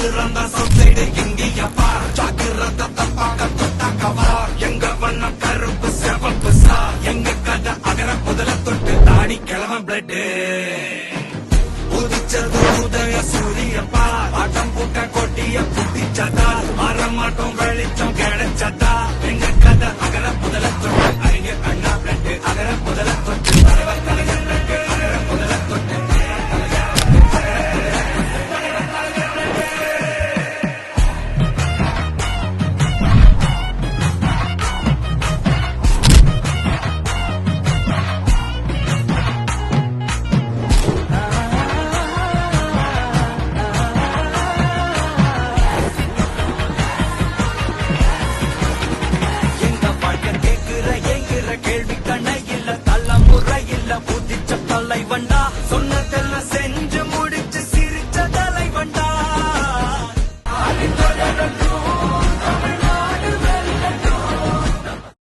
பாக்குறதா சைடு இந்தியப்பா ஜாக்கிரதை பார்க்க தொட்டாக்கவா எங்க வண்ணம் கருப்பு செவப்பு சா எங்க கதை அகர முதல தொட்டு தாடி கிழமை பிளட் உதிச்சது உதய சூரியப்பா ஆட்டம் போட்ட கொட்டிய புட்டிச்சதா மரமாட்டம் வெளிச்சம் கிடைச்சதா